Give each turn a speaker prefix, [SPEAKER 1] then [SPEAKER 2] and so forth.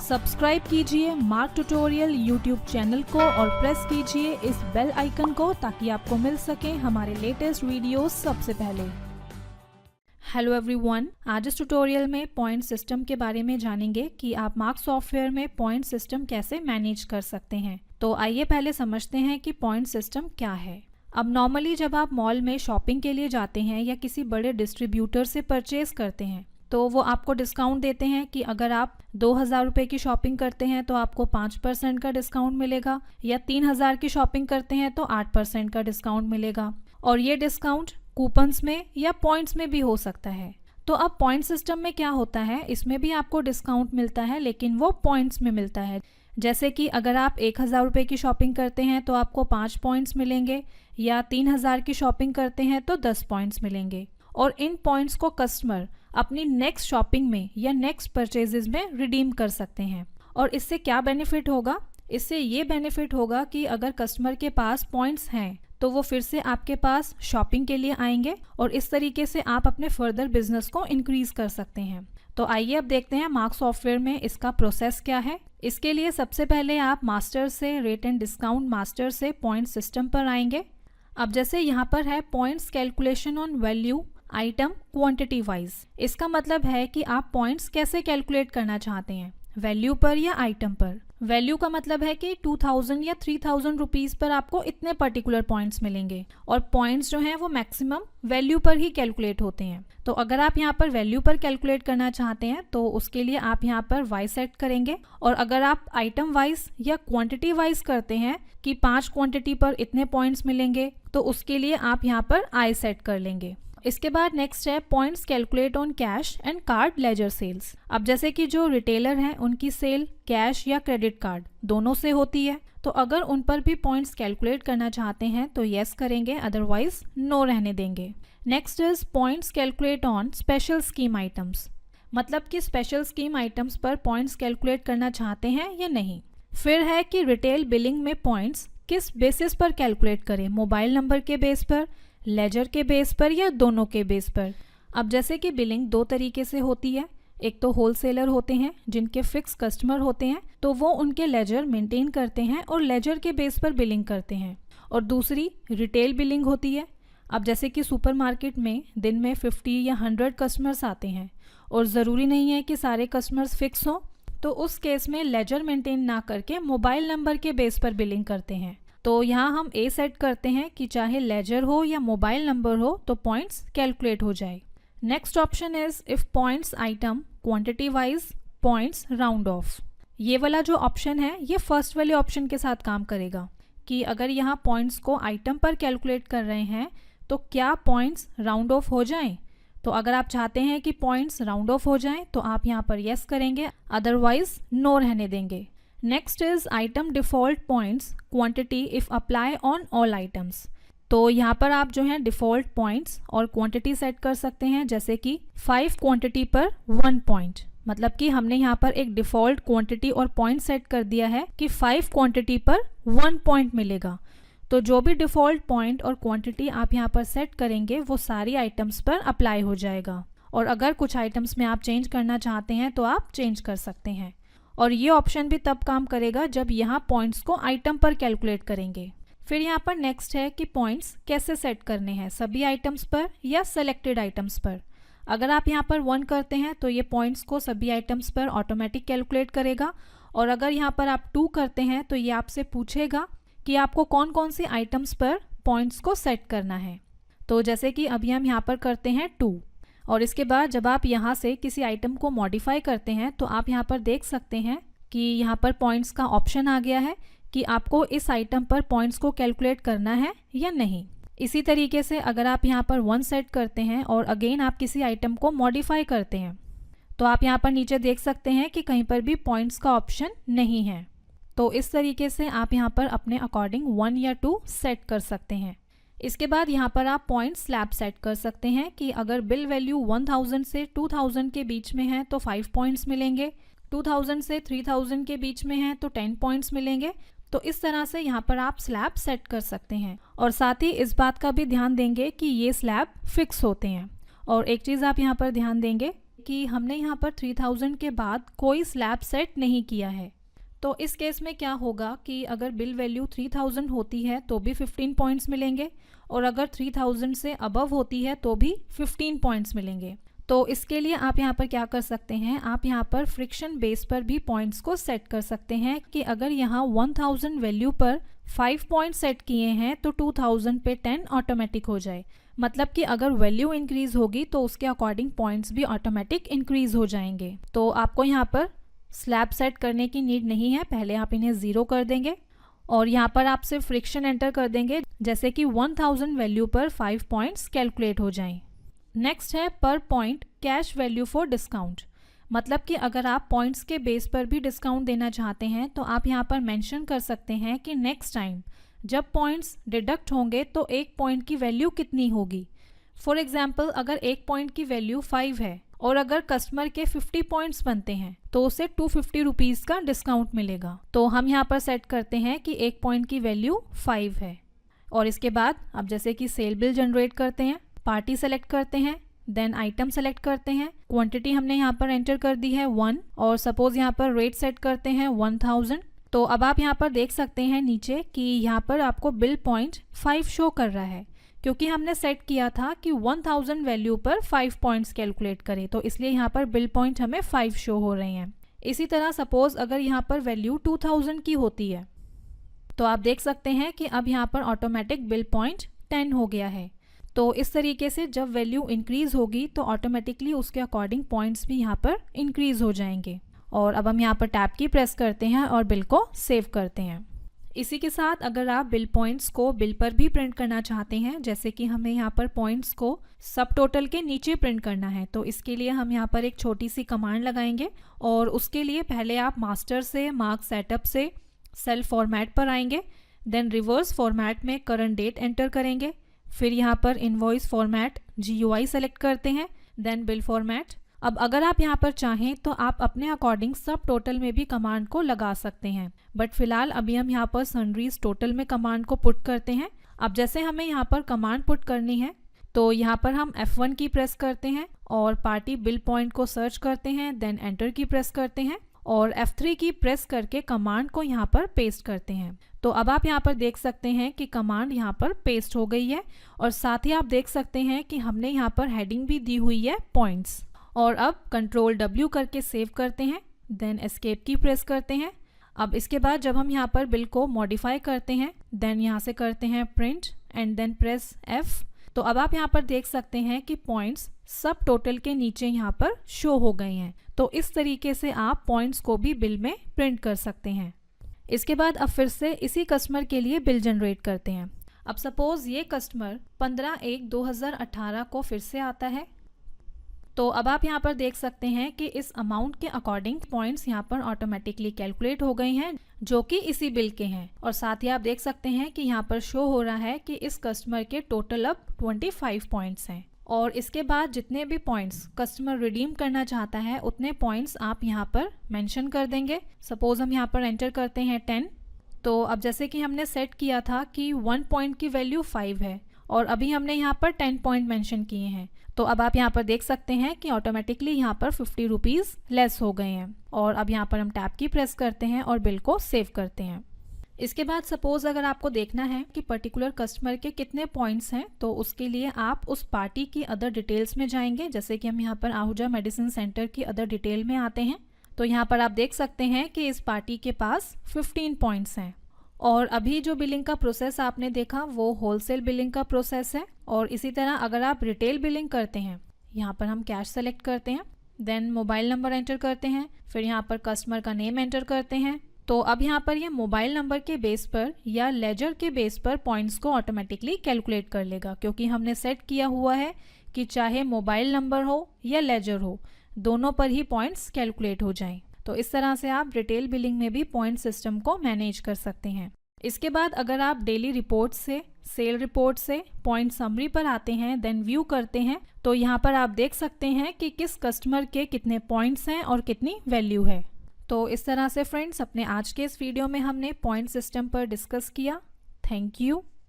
[SPEAKER 1] Subscribe कीजिए mark tutorial YouTube channel को और प्रेस कीजिए इस बेल आइकन को ताकि आपको मिल सके हमारे लेटेस्ट वीडियोस सबसे पहले। हेलो एवरीवन, आज इस ट्यूटोरियल में पॉइंट सिस्टम के बारे में जानेंगे कि आप मार्क सॉफ्टवेयर में पॉइंट सिस्टम कैसे मैनेज कर सकते हैं। तो आइए पहले समझते हैं कि पॉइंट सिस्टम क्या है। अब नॉर्मली जब आप मॉल में शॉपिंग के लिए जाते हैं या किसी बड़े डिस्ट्रीब्यूटर से परचेज करते हैं तो वो आपको डिस्काउंट देते हैं कि अगर आप 2000 रुपये की शॉपिंग करते हैं तो आपको 5% का डिस्काउंट मिलेगा, या 3000 की शॉपिंग करते हैं तो 8% का डिस्काउंट मिलेगा। और ये डिस्काउंट कूपन्स में या पॉइंट्स में भी हो सकता है। तो अब पॉइंट सिस्टम में क्या होता है, इसमें भी आपको डिस्काउंट मिलता है लेकिन वो पॉइंट्स में मिलता है। जैसे कि अगर आप 1000 रुपये की शॉपिंग करते हैं तो आपको 5 पॉइंट्स मिलेंगे, या 3000 की शॉपिंग करते हैं तो 10 पॉइंट्स मिलेंगे। और इन पॉइंट्स को कस्टमर अपनी नेक्स्ट शॉपिंग में या नेक्स्ट परचेजेस में रिडीम कर सकते हैं। और इससे क्या बेनिफिट होगा? इससे ये बेनिफिट होगा कि अगर कस्टमर के पास पॉइंट्स हैं तो वो फिर से आपके पास शॉपिंग के लिए आएंगे और इस तरीके से आप अपने फर्दर बिजनेस को इंक्रीज कर सकते हैं। तो आइए अब देखते हैं मार्क सॉफ्टवेयर में इसका प्रोसेस क्या है। इसके लिए सबसे पहले आप मास्टर से रेट एंड डिस्काउंट मास्टर से पॉइंट सिस्टम पर आएंगे। अब जैसे यहाँ पर है points calculation on value item quantity wise. इसका मतलब है कि आप पॉइंट्स कैसे कैलकुलेट करना चाहते हैं, वैल्यू पर या आइटम पर। वैल्यू का मतलब है कि 2000 या 3000 रुपीज पर आपको इतने पर्टिकुलर पॉइंट्स मिलेंगे, और पॉइंट्स जो हैं वो मैक्सिमम वैल्यू पर ही कैलकुलेट होते हैं। तो अगर आप यहाँ पर वैल्यू पर कैलकुलेट करना चाहते हैं तो उसके लिए आप यहाँ पर वाई सेट करेंगे। और अगर आप आइटम वाइज या क्वांटिटी वाइज करते हैं कि 5 क्वांटिटी पर इतने पॉइंट्स मिलेंगे तो उसके लिए आप यहाँ पर आई सेट कर लेंगे। इसके बाद नेक्स्ट है points calculate on cash and card ledger sales. अब जैसे कि जो रिटेलर हैं उनकी सेल कैश या क्रेडिट कार्ड दोनों से होती है, तो अगर उन पर भी पॉइंट्स कैलकुलेट करना चाहते हैं तो येस करेंगे, अदरवाइज नो रहने देंगे। Next is points calculate on special scheme items. मतलब कि स्पेशल स्कीम आइटम्स पर पॉइंट्स कैलकुलेट करना चाहते हैं या नहीं। फिर है कि रिटेल बिलिंग में पॉइंट्स किस बेसिस पर कैलकुलेट करें, मोबाइल नंबर के बेस पर, लेजर के बेस पर या दोनों के बेस पर। अब जैसे कि बिलिंग 2 तरीके से होती है। एक तो होलसेलर होते हैं जिनके फिक्स कस्टमर होते हैं, तो वो उनके लेजर मेंटेन करते हैं और लेजर के बेस पर बिलिंग करते हैं। और दूसरी रिटेल बिलिंग होती है। अब जैसे कि सुपरमार्केट में दिन में 50 या 100 कस्टमर्स आते हैं और ज़रूरी नहीं है कि सारे कस्टमर्स फिक्स हों, तो उस केस में लेजर मेंटेन ना करके मोबाइल नंबर के बेस पर बिलिंग करते हैं। तो यहाँ हम ए सेट करते हैं कि चाहे लेजर हो या मोबाइल नंबर हो तो पॉइंट्स कैलकुलेट हो जाए। Next option is if points item quantity wise points round of. ये वाला जो ऑप्शन है ये फर्स्ट वाले ऑप्शन के साथ काम करेगा कि अगर यहाँ पॉइंट्स को आइटम पर कैलकुलेट कर रहे हैं तो क्या पॉइंट्स राउंड ऑफ हो जाएं। तो अगर आप चाहते हैं कि पॉइंट्स राउंड ऑफ हो जाएं तो आप यहाँ पर येस करेंगे, अदरवाइज नो रहने देंगे। Next is item default points quantity if apply on all items. तो यहाँ पर आप जो है डिफॉल्ट पॉइंट्स और क्वांटिटी सेट कर सकते हैं, जैसे कि 5 क्वांटिटी पर 1 पॉइंट। मतलब कि हमने यहाँ पर एक डिफॉल्ट क्वांटिटी और पॉइंट सेट कर दिया है कि 5 क्वांटिटी पर 1 पॉइंट मिलेगा। तो जो भी डिफॉल्ट पॉइंट और क्वांटिटी आप यहाँ पर सेट करेंगे वो सारी आइटम्स पर अप्लाई हो जाएगा। और अगर कुछ आइटम्स में आप चेंज करना चाहते हैं तो आप चेंज कर सकते हैं। और ये ऑप्शन भी तब काम करेगा जब यहाँ पॉइंट्स को आइटम पर कैलकुलेट करेंगे। फिर यहाँ पर नेक्स्ट है कि पॉइंट्स कैसे सेट करने हैं, सभी आइटम्स पर या सेलेक्टेड आइटम्स पर। अगर आप यहाँ पर 1 करते हैं तो ये पॉइंट्स को सभी आइटम्स पर ऑटोमेटिक कैलकुलेट करेगा। और अगर यहाँ पर आप 2 करते हैं तो ये आपसे पूछेगा कि आपको कौन कौन सी आइटम्स पर पॉइंट्स को सेट करना है। तो जैसे कि अभी हम यहाँ पर करते हैं 2, और इसके बाद जब आप यहाँ से किसी आइटम को मॉडिफाई करते हैं तो आप यहाँ पर देख सकते हैं कि यहाँ पर पॉइंट्स का ऑप्शन आ गया है कि आपको इस आइटम पर पॉइंट्स को कैलकुलेट करना है या नहीं। इसी तरीके से अगर आप यहाँ पर 1 सेट करते हैं और अगेन आप किसी आइटम को मॉडिफाई करते हैं तो आप यहाँ पर नीचे देख सकते हैं कि कहीं पर भी पॉइंट्स का ऑप्शन नहीं है। तो इस तरीके से आप यहाँ पर अपने अकॉर्डिंग 1 या 2 सेट कर सकते हैं। इसके बाद यहाँ पर आप पॉइंट स्लैब सेट कर सकते हैं कि अगर बिल वैल्यू 1000 से 2000 के बीच में है तो 5 पॉइंट्स मिलेंगे, 2000 से 3000 के बीच में है तो 10 पॉइंट्स मिलेंगे। तो इस तरह से यहाँ पर आप स्लैब सेट कर सकते हैं। और साथ ही इस बात का भी ध्यान देंगे कि ये स्लैब फिक्स होते हैं। और एक चीज़ आप यहाँ पर ध्यान देंगे कि हमने यहाँ पर 3000 के बाद कोई स्लैब सेट नहीं किया है। तो इस केस में क्या होगा कि अगर बिल वैल्यू 3000 होती है तो भी 15 पॉइंट्स मिलेंगे, और अगर 3000 से अबव होती है तो भी 15 पॉइंट्स मिलेंगे। तो इसके लिए आप यहाँ पर क्या कर सकते हैं, आप यहाँ पर फ्रिक्शन बेस पर भी पॉइंट्स को सेट कर सकते हैं कि अगर यहाँ 1000 वैल्यू पर 5 पॉइंट सेट किए हैं तो 2000 पे 10 ऑटोमेटिक हो जाए। मतलब कि अगर वैल्यू इंक्रीज होगी तो उसके अकॉर्डिंग पॉइंट्स भी ऑटोमेटिक इंक्रीज हो जाएंगे। तो आपको यहाँ पर स्लैब सेट करने की नीड नहीं है, पहले आप इन्हें 0 कर देंगे और यहाँ पर आप सिर्फ फ्रिक्शन एंटर कर देंगे, जैसे कि 1000 वैल्यू पर 5 पॉइंट्स कैलकुलेट हो जाएं। नेक्स्ट है पर point cash value for discount. मतलब कि अगर आप पॉइंट्स के बेस पर भी डिस्काउंट देना चाहते हैं तो आप यहाँ पर मेंशन कर सकते हैं कि नेक्स्ट टाइम जब पॉइंट्स डिडक्ट होंगे तो एक पॉइंट की वैल्यू कितनी होगी। फॉर एग्जाम्पल अगर एक पॉइंट की वैल्यू 5 है और अगर कस्टमर के 50 पॉइंट्स बनते हैं तो उसे 250 रुपीज़ का डिस्काउंट मिलेगा। तो हम यहाँ पर सेट करते हैं कि एक पॉइंट की वैल्यू 5 है। और इसके बाद अब जैसे कि सेल बिल जनरेट करते हैं, पार्टी सेलेक्ट करते हैं, देन आइटम सेलेक्ट करते हैं, क्वांटिटी हमने यहाँ पर एंटर कर दी है 1, और सपोज यहाँ पर रेट सेट करते हैं 1000। तो अब आप यहाँ पर देख सकते हैं नीचे कि यहाँ पर आपको बिल पॉइंट 5 शो कर रहा है, क्योंकि हमने सेट किया था कि 1000 वैल्यू पर 5 पॉइंट्स कैलकुलेट करें, तो इसलिए यहाँ पर बिल पॉइंट हमें 5 शो हो रहे हैं। इसी तरह सपोज अगर यहाँ पर वैल्यू 2000 की होती है तो आप देख सकते हैं कि अब यहाँ पर ऑटोमेटिक बिल पॉइंट 10 हो गया है। तो इस तरीके से जब वैल्यू इंक्रीज होगी तो ऑटोमेटिकली उसके अकॉर्डिंग पॉइंट्स भी यहाँ पर इंक्रीज हो जाएंगे। और अब हम यहाँ पर टैब की प्रेस करते हैं और बिल को सेव करते हैं। इसी के साथ अगर आप बिल पॉइंट्स को बिल पर भी प्रिंट करना चाहते हैं, जैसे कि हमें यहाँ पर पॉइंट्स को सब टोटल के नीचे प्रिंट करना है, तो इसके लिए हम यहाँ पर एक छोटी सी कमांड लगाएंगे। और उसके लिए पहले आप मास्टर से मार्क सेटअप से सेल फॉर्मेट पर आएंगे, देन रिवर्स फॉर्मेट में करंट डेट एंटर करेंगे, फिर यहाँ पर इनवॉइस फॉर्मेट GUI सेलेक्ट करते हैं, देन बिल फॉर्मेट। अब अगर आप यहाँ पर चाहें तो आप अपने अकॉर्डिंग सब टोटल में भी कमांड को लगा सकते हैं, बट फिलहाल अभी हम यहाँ पर सन्ड्रीज टोटल में कमांड को पुट करते हैं। अब जैसे हमें यहाँ पर कमांड पुट करनी है तो यहाँ पर हम F1 की प्रेस करते हैं और पार्टी बिल पॉइंट को सर्च करते हैं, देन एंटर की प्रेस करते हैं और F3 की प्रेस करके कमांड को यहाँ पर पेस्ट करते हैं। तो अब आप यहाँ पर देख सकते हैं कि कमांड यहाँ पर पेस्ट हो गई है, और साथ ही आप देख सकते हैं कि हमने यहाँ पर हेडिंग भी दी हुई है पॉइंट्स। और अब कंट्रोल W करके सेव करते हैं, देन एस्केप की प्रेस करते हैं। अब इसके बाद जब हम यहाँ पर बिल को मॉडिफाई करते हैं, देन यहाँ से करते हैं print and then press F। तो अब आप यहाँ पर देख सकते हैं कि पॉइंट्स सब टोटल के नीचे यहाँ पर शो हो गए हैं। तो इस तरीके से आप पॉइंट्स को भी बिल में प्रिंट कर सकते हैं। इसके बाद अब फिर से इसी कस्टमर के लिए बिल जनरेट करते हैं। अब सपोज ये कस्टमर 15/1/2018 को फिर से आता है, तो अब आप यहाँ पर देख सकते हैं कि इस अमाउंट के अकॉर्डिंग पॉइंट्स यहाँ पर ऑटोमेटिकली कैलकुलेट हो गए हैं, जो कि इसी बिल के हैं। और साथ ही आप देख सकते हैं कि यहाँ पर शो हो रहा है कि इस कस्टमर के टोटल अब 25 पॉइंट्स हैं। और इसके बाद जितने भी पॉइंट्स कस्टमर रिडीम करना चाहता है उतने पॉइंट्स आप यहाँ पर मेंशन कर देंगे। सपोज हम यहाँ पर एंटर करते हैं 10। तो अब जैसे कि हमने सेट किया था कि 1 पॉइंट की वैल्यू 5 है और अभी हमने यहाँ पर 10 पॉइंट मेंशन किए हैं, तो अब आप यहाँ पर देख सकते हैं कि ऑटोमेटिकली यहाँ पर 50 रुपीज़ लेस हो गए हैं। और अब यहाँ पर हम टैब की प्रेस करते हैं और बिल को सेव करते हैं। इसके बाद सपोज अगर आपको देखना है कि पर्टिकुलर कस्टमर के कितने पॉइंट्स हैं, तो उसके लिए आप उस पार्टी की अदर डिटेल्स में जाएंगे। जैसे कि हम यहाँ पर आहूजा मेडिसिन सेंटर की अदर डिटेल में आते हैं, तो यहाँ पर आप देख सकते हैं कि इस पार्टी के पास 15 पॉइंट्स हैं। और अभी जो बिलिंग का प्रोसेस आपने देखा वो होलसेल बिलिंग का प्रोसेस है। और इसी तरह अगर आप रिटेल बिलिंग करते हैं, यहाँ पर हम कैश सेलेक्ट करते हैं, देन मोबाइल नंबर एंटर करते हैं, फिर यहाँ पर कस्टमर का नेम एंटर करते हैं। तो अब यहाँ पर ये मोबाइल नंबर के बेस पर या लेजर के बेस पर पॉइंट्स को ऑटोमेटिकली कैलकुलेट कर लेगा, क्योंकि हमने सेट किया हुआ है कि चाहे मोबाइल नंबर हो या लेजर हो, दोनों पर ही पॉइंट्स कैलकुलेट हो जाएं। तो इस तरह से आप रिटेल बिलिंग में भी पॉइंट सिस्टम को मैनेज कर सकते हैं। इसके बाद अगर आप डेली रिपोर्ट से, सेल रिपोर्ट से पॉइंट समरी पर आते हैं, देन व्यू करते हैं, तो यहाँ पर आप देख सकते हैं कि किस कस्टमर के कितने पॉइंट्स हैं और कितनी वैल्यू है। तो इस तरह से फ्रेंड्स अपने आज के इस वीडियो में हमने पॉइंट सिस्टम पर डिस्कस किया। Thank you.